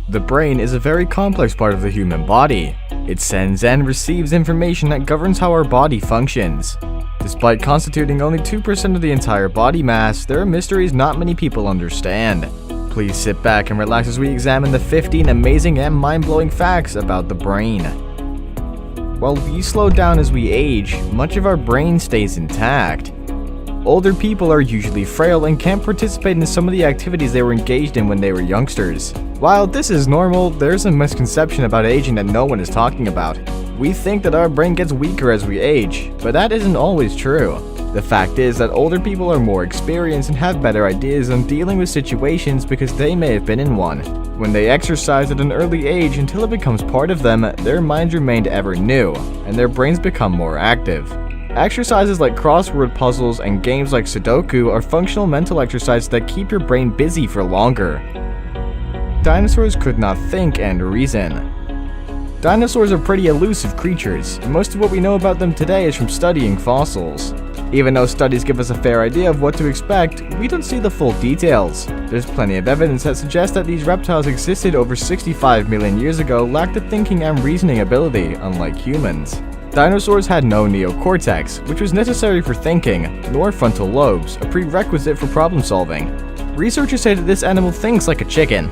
The brain is a very complex part of the human body. It sends and receives information that governs how our body functions. Despite constituting only 2% of the entire body mass, there are mysteries not many people understand. Please sit back and relax as we examine the 15 amazing and mind-blowing facts about the brain. While we slow down as we age, much of our brain stays intact. Older people are usually frail and can't participate in some of the activities they were engaged in when they were youngsters. While this is normal, there's a misconception about aging that no one is talking about. We think that our brain gets weaker as we age, but that isn't always true. The fact is that older people are more experienced and have better ideas on dealing with situations because they may have been in one. When they exercise at an early age until it becomes part of them, their minds remain ever new, and their brains become more active. Exercises like crossword puzzles and games like Sudoku are functional mental exercises that keep your brain busy for longer. Dinosaurs could not think and reason. Dinosaurs are pretty elusive creatures, and most of what we know about them today is from studying fossils. Even though studies give us a fair idea of what to expect, we don't see the full details. There's plenty of evidence that suggests that these reptiles existed over 65 million years ago, lacked the thinking and reasoning ability, unlike humans. Dinosaurs had no neocortex, which was necessary for thinking, nor frontal lobes, a prerequisite for problem solving. Researchers say that this animal thinks like a chicken.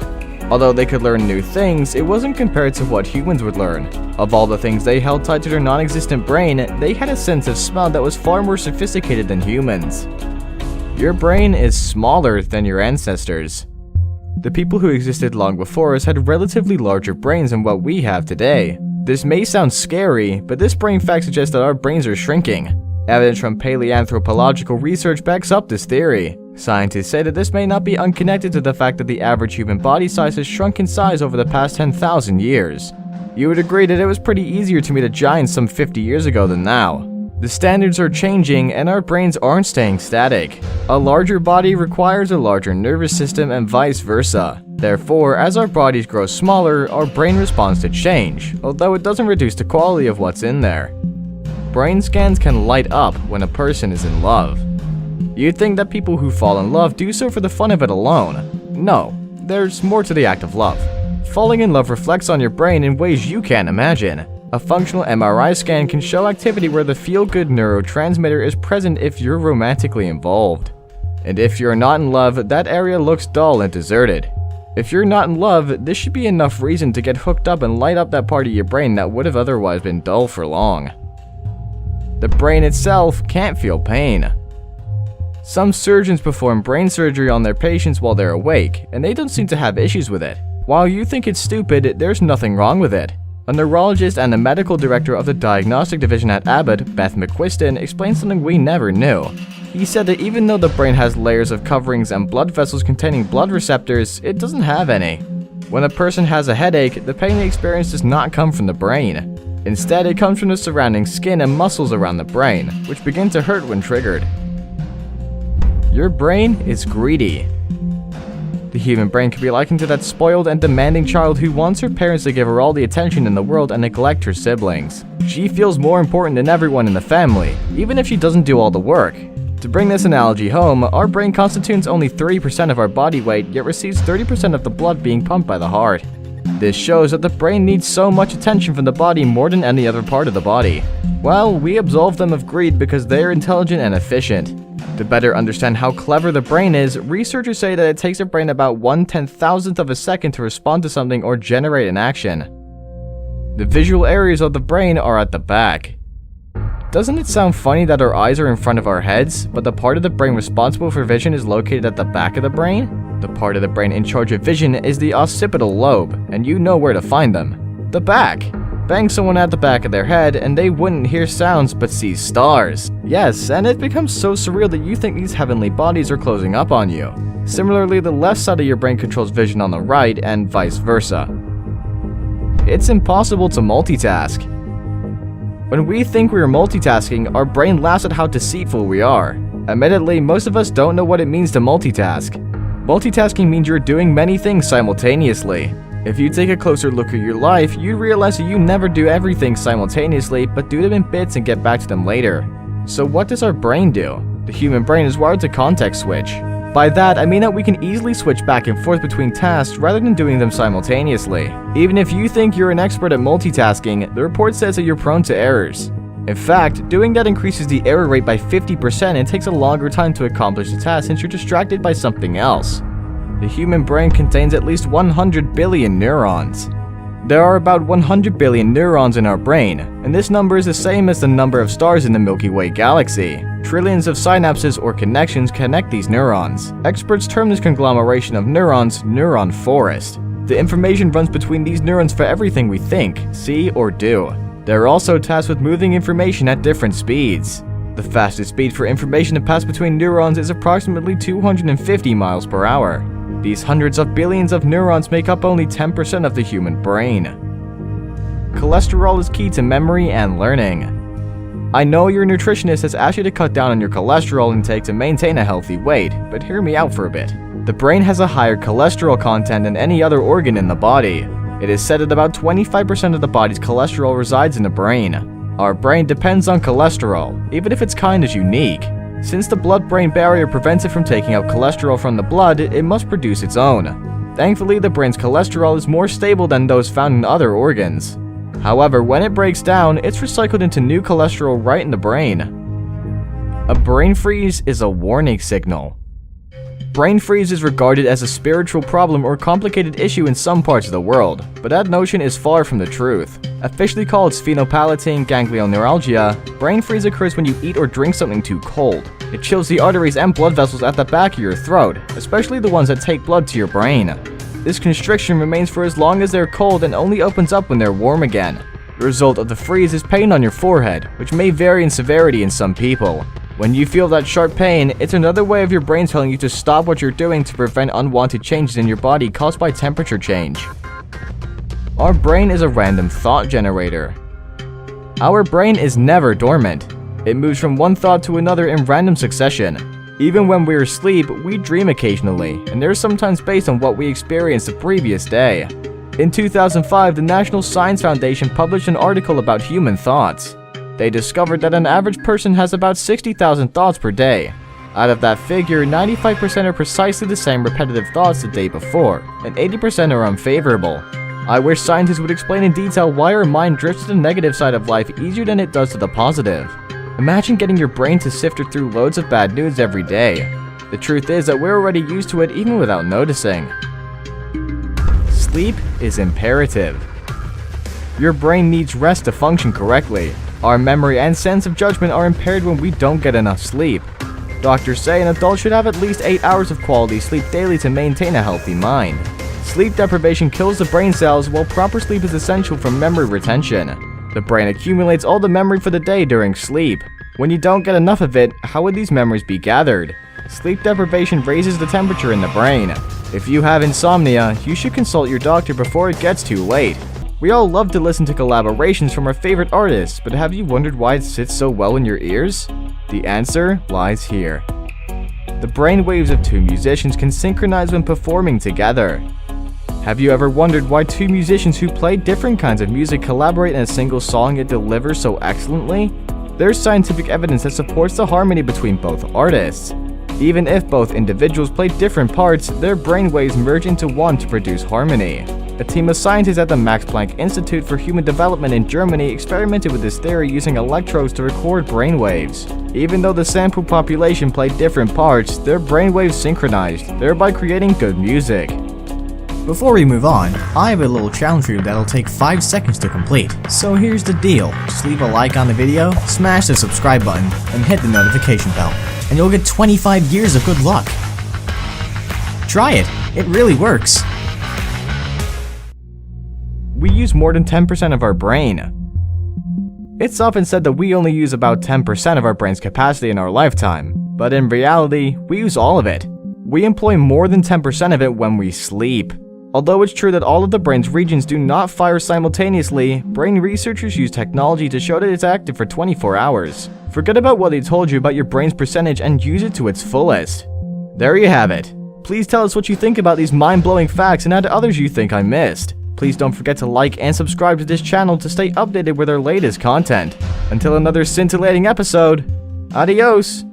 Although they could learn new things, it wasn't compared to what humans would learn. Of all the things they held tied to their non-existent brain, they had a sense of smell that was far more sophisticated than humans. Your brain is smaller than your ancestors. The people who existed long before us had relatively larger brains than what we have today. This may sound scary, but this brain fact suggests that our brains are shrinking. Evidence from paleoanthropological research backs up this theory. Scientists say that this may not be unconnected to the fact that the average human body size has shrunk in size over the past 10,000 years. You would agree that it was pretty easier to meet a giant some 50 years ago than now. The standards are changing and our brains aren't staying static. A larger body requires a larger nervous system and vice versa. Therefore, as our bodies grow smaller, our brain responds to change, although it doesn't reduce the quality of what's in there. Brain scans can light up when a person is in love. You'd think that people who fall in love do so for the fun of it alone. No, there's more to the act of love. Falling in love reflects on your brain in ways you can't imagine. A functional MRI scan can show activity where the feel-good neurotransmitter is present if you're romantically involved. And if you're not in love, that area looks dull and deserted. If you're not in love, this should be enough reason to get hooked up and light up that part of your brain that would have otherwise been dull for long. The brain itself can't feel pain. Some surgeons perform brain surgery on their patients while they're awake, and they don't seem to have issues with it. While you think it's stupid, there's nothing wrong with it. A neurologist and the medical director of the diagnostic division at Abbott, Beth McQuiston, explained something we never knew. He said that even though the brain has layers of coverings and blood vessels containing blood receptors, it doesn't have any. When a person has a headache, the pain they experience does not come from the brain. Instead, it comes from the surrounding skin and muscles around the brain, which begin to hurt when triggered. Your brain is greedy. The human brain can be likened to that spoiled and demanding child who wants her parents to give her all the attention in the world and neglect her siblings. She feels more important than everyone in the family, even if she doesn't do all the work. To bring this analogy home, our brain constitutes only 30% of our body weight, yet receives 30% of the blood being pumped by the heart. This shows that the brain needs so much attention from the body more than any other part of the body. Well, we absolve them of greed because they are intelligent and efficient. To better understand how clever the brain is, researchers say that it takes the brain about 1/10,000th of a second to respond to something or generate an action. The visual areas of the brain are at the back. Doesn't it sound funny that our eyes are in front of our heads, but the part of the brain responsible for vision is located at the back of the brain? The part of the brain in charge of vision is the occipital lobe, and you know where to find them. The back. Bang someone at the back of their head and they wouldn't hear sounds but see stars. Yes, and it becomes so surreal that you think these heavenly bodies are closing up on you. Similarly, the left side of your brain controls vision on the right and vice versa. It's impossible to multitask. When we think we are multitasking, our brain laughs at how deceitful we are. Admittedly, most of us don't know what it means to multitask. Multitasking means you're doing many things simultaneously. If you take a closer look at your life, you realize that you never do everything simultaneously, but do them in bits and get back to them later. So what does our brain do? The human brain is wired to context switch. By that, I mean that we can easily switch back and forth between tasks rather than doing them simultaneously. Even if you think you're an expert at multitasking, the report says that you're prone to errors. In fact, doing that increases the error rate by 50% and takes a longer time to accomplish the task since you're distracted by something else. The human brain contains at least 100 billion neurons. There are about 100 billion neurons in our brain, and this number is the same as the number of stars in the Milky Way galaxy. Trillions of synapses or connections connect these neurons. Experts term this conglomeration of neurons neuron forest. The information runs between these neurons for everything we think, see, or do. They're also tasked with moving information at different speeds. The fastest speed for information to pass between neurons is approximately 250 miles per hour. These hundreds of billions of neurons make up only 10% of the human brain. Cholesterol is key to memory and learning. I know your nutritionist has asked you to cut down on your cholesterol intake to maintain a healthy weight, but hear me out for a bit. The brain has a higher cholesterol content than any other organ in the body. It is said that about 25% of the body's cholesterol resides in the brain. Our brain depends on cholesterol, even if its kind is unique. Since the blood-brain barrier prevents it from taking out cholesterol from the blood, it must produce its own. Thankfully, the brain's cholesterol is more stable than those found in other organs. However, when it breaks down, it's recycled into new cholesterol right in the brain. A brain freeze is a warning signal. Brain freeze is regarded as a spiritual problem or complicated issue in some parts of the world, but that notion is far from the truth. Officially called sphenopalatine ganglioneuralgia, brain freeze occurs when you eat or drink something too cold. It chills the arteries and blood vessels at the back of your throat, especially the ones that take blood to your brain. This constriction remains for as long as they're cold and only opens up when they're warm again. The result of the freeze is pain on your forehead, which may vary in severity in some people. When you feel that sharp pain, it's another way of your brain telling you to stop what you're doing to prevent unwanted changes in your body caused by temperature change. Our brain is a random thought generator. Our brain is never dormant. It moves from one thought to another in random succession. Even when we're asleep, we dream occasionally, and they're sometimes based on what we experienced the previous day. In 2005, the National Science Foundation published an article about human thoughts. They discovered that an average person has about 60,000 thoughts per day. Out of that figure, 95% are precisely the same repetitive thoughts the day before, and 80% are unfavorable. I wish scientists would explain in detail why our mind drifts to the negative side of life easier than it does to the positive. Imagine getting your brain to sift through loads of bad news every day. The truth is that we're already used to it even without noticing. Sleep is imperative. Your brain needs rest to function correctly. Our memory and sense of judgment are impaired when we don't get enough sleep. Doctors say an adult should have at least 8 hours of quality sleep daily to maintain a healthy mind. Sleep deprivation kills the brain cells, while proper sleep is essential for memory retention. The brain accumulates all the memory for the day during sleep. When you don't get enough of it, how would these memories be gathered? Sleep deprivation raises the temperature in the brain. If you have insomnia, you should consult your doctor before it gets too late. We all love to listen to collaborations from our favorite artists, but have you wondered why it sits so well in your ears? The answer lies here. The brain waves of two musicians can synchronize when performing together. Have you ever wondered why two musicians who play different kinds of music collaborate in a single song yet deliver so excellently? There's scientific evidence that supports the harmony between both artists. Even if both individuals play different parts, their brain waves merge into one to produce harmony. A team of scientists at the Max Planck Institute for Human Development in Germany experimented with this theory using electrodes to record brain waves. Even though the sample population played different parts, their brain waves synchronized, thereby creating good music. Before we move on, I have a little challenge for you that'll take 5 seconds to complete. So here's the deal, just leave a like on the video, smash the subscribe button, and hit the notification bell, and you'll get 25 years of good luck. Try it, it really works. We use more than 10% of our brain. It's often said that we only use about 10% of our brain's capacity in our lifetime, but in reality, we use all of it. We employ more than 10% of it when we sleep. Although it's true that all of the brain's regions do not fire simultaneously, brain researchers use technology to show that it's active for 24 hours. Forget about what they told you about your brain's percentage and use it to its fullest. There you have it. Please tell us what you think about these mind-blowing facts and add others you think I missed. Please don't forget to like and subscribe to this channel to stay updated with our latest content. Until another scintillating episode, adios!